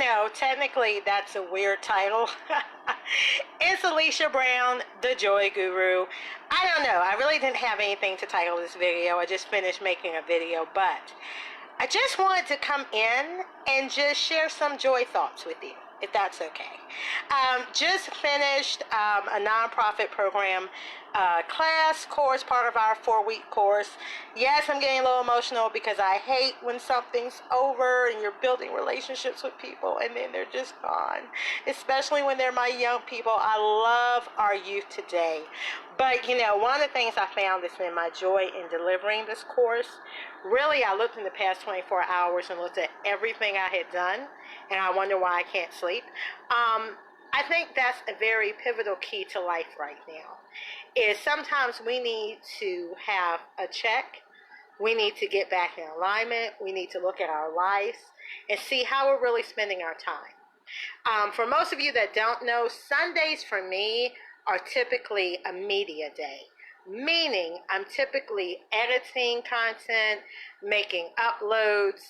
No, technically that's a weird title. It's Alesha Brown, the Joy Guru. I don't know. I really didn't have anything to title this video. I just finished making a video, but I just wanted to come in and just share some joy thoughts with you, if that's okay. Just finished a nonprofit program course, part of our 4-week course. Yes, I'm getting a little emotional because I hate when something's over and you're building relationships with people and then they're just gone, especially when they're my young people. I love our youth today. But, you know, one of the things I found that's been my joy in delivering this course, really, I looked in the past 24 hours and looked at everything I had done, and I wonder why I can't sleep. I think that's a very pivotal key to life right now, is sometimes we need to have a check. We need to get back in alignment. We need to look at our lives and see how we're really spending our time. For most of you that don't know, Sundays for me are typically a media day, meaning I'm typically editing content, making uploads.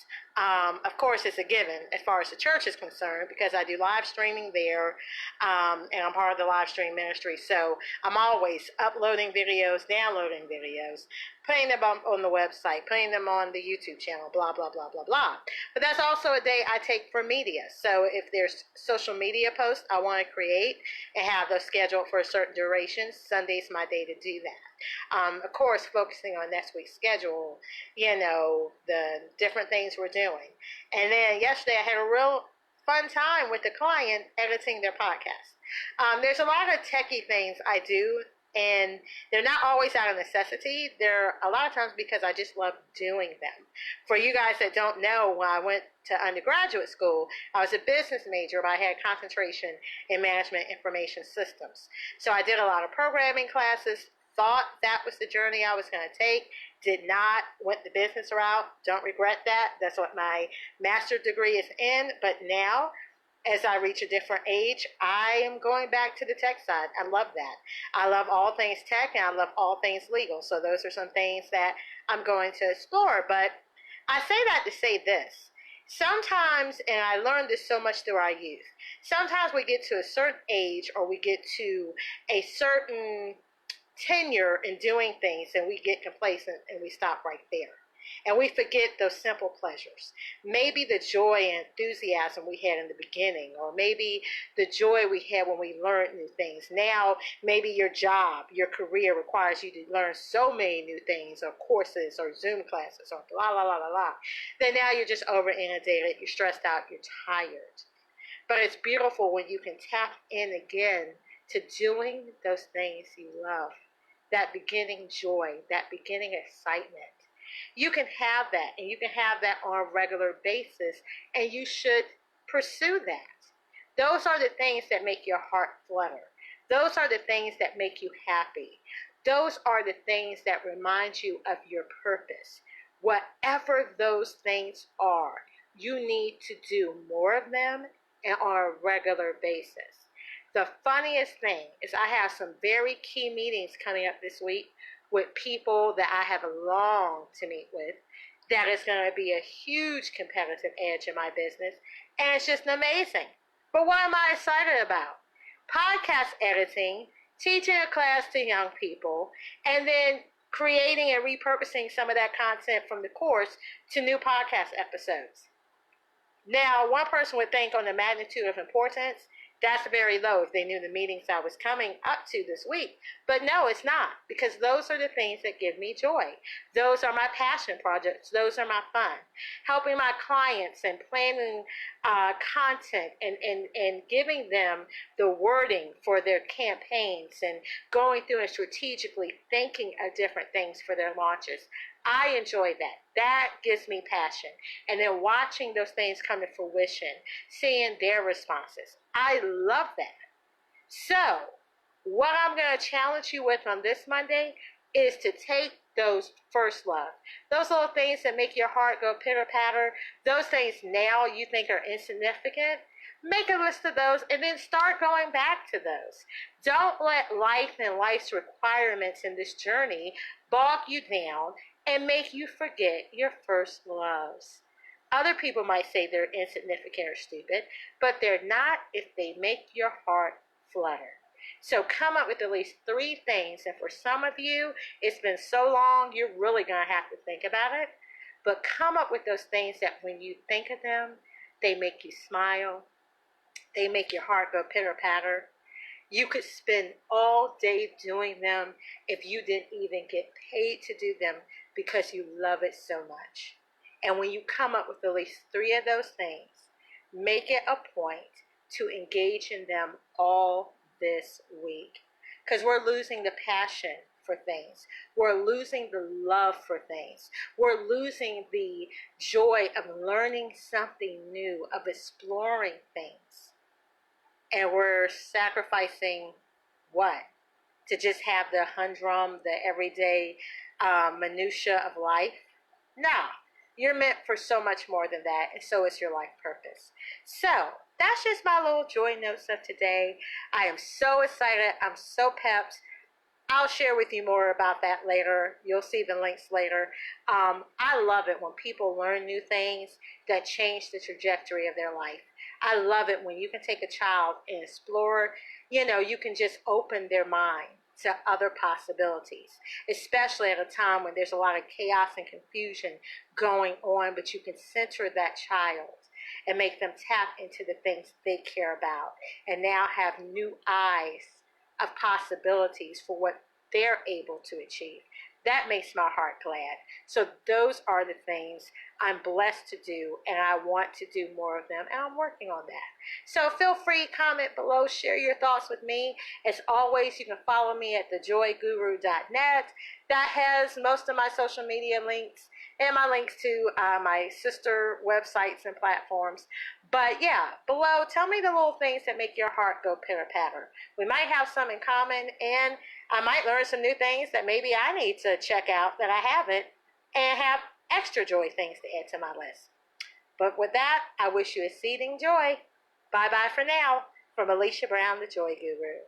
Of course, it's a given as far as the church is concerned because I do live streaming there, and I'm part of the live stream ministry. So I'm always uploading videos, downloading videos, putting them on the website, putting them on the YouTube channel, blah, blah, blah, blah, blah. But that's also a day I take for media. So if there's social media posts I want to create and have those scheduled for a certain duration, Sunday's my day to do that. Of course, focusing on next week's schedule, you know, the different things we're doing. And then yesterday I had a real fun time with the client editing their podcast. There's a lot of techie things I do, and they're not always out of necessity. They're a lot of times because I just love doing them. For you guys that don't know, when I went to undergraduate school, I was a business major, but I had concentration in management information systems. So I did a lot of programming classes, thought that was the journey I was going to take, did not, went the business route, don't regret that. That's what my master's degree is in, but now, as I reach a different age, I am going back to the tech side. I love that. I love all things tech, and I love all things legal. So those are some things that I'm going to explore. But I say that to say this. Sometimes, and I learned this so much through our youth, sometimes we get to a certain age or we get to a certain tenure in doing things and we get complacent and we stop right there. And we forget those simple pleasures. Maybe the joy and enthusiasm we had in the beginning, or maybe the joy we had when we learned new things. Now, maybe your job, your career requires you to learn so many new things, or courses, or Zoom classes, or blah, blah, blah, blah, blah. Then now you're just over inundated, you're stressed out, you're tired. But it's beautiful when you can tap in again to doing those things you love. That beginning joy, that beginning excitement. You can have that, and you can have that on a regular basis, and you should pursue that. Those are the things that make your heart flutter. Those are the things that make you happy. Those are the things that remind you of your purpose. Whatever those things are, you need to do more of them and on a regular basis. The funniest thing is I have some very key meetings coming up this week with people that I have longed to meet with. That is going to be a huge competitive edge in my business, and it's just amazing. But what am I excited about? Podcast editing, teaching a class to young people, and then creating and repurposing some of that content from the course to new podcast episodes. Now, one person would think on the magnitude of importance, that's very low if they knew the meetings I was coming up to this week. But no, it's not, because those are the things that give me joy. Those are my passion projects. Those are my fun. Helping my clients and planning content and giving them the wording for their campaigns and going through and strategically thinking of different things for their launches. I enjoy that. That gives me passion. And then watching those things come to fruition, seeing their responses. I love that. So, what I'm going to challenge you with on this Monday is to take those first love. Those little things that make your heart go pitter-patter, those things now you think are insignificant, make a list of those and then start going back to those. Don't let life and life's requirements in this journey bog you down and make you forget your first loves. Other people might say they're insignificant or stupid, but they're not if they make your heart flutter. So come up with at least 3 things. And for some of you, it's been so long, you're really going to have to think about it. But come up with those things that when you think of them, they make you smile. They make your heart go pitter-patter. You could spend all day doing them if you didn't even get paid to do them because you love it so much. And when you come up with at least 3 of those things, make it a point to engage in them all this week. Because we're losing the passion for things. We're losing the love for things. We're losing the joy of learning something new, of exploring things. And we're sacrificing what? To just have the humdrum, the everyday minutia of life? No. You're meant for so much more than that, and so is your life purpose. So, that's just my little joy notes of today. I am so excited. I'm so pepped. I'll share with you more about that later. You'll see the links later. I love it when people learn new things that change the trajectory of their life. I love it when you can take a child and explore, you can just open their mind to other possibilities, especially at a time when there's a lot of chaos and confusion going on, but you can center that child and make them tap into the things they care about and now have new eyes of possibilities for what they're able to achieve. That makes my heart glad. So those are the things I'm blessed to do, and I want to do more of them, and I'm working on that. So feel free, comment below, share your thoughts with me. As always, you can follow me at thejoyguru.net. That has most of my social media links and my links to my sister websites and platforms. But yeah, below, tell me the little things that make your heart go pitter-patter. We might have some in common, and I might learn some new things that maybe I need to check out that I haven't, and have extra joy things to add to my list. But with that, I wish you exceeding joy. Bye-bye for now, from Alesha Brown, the Joy Guru.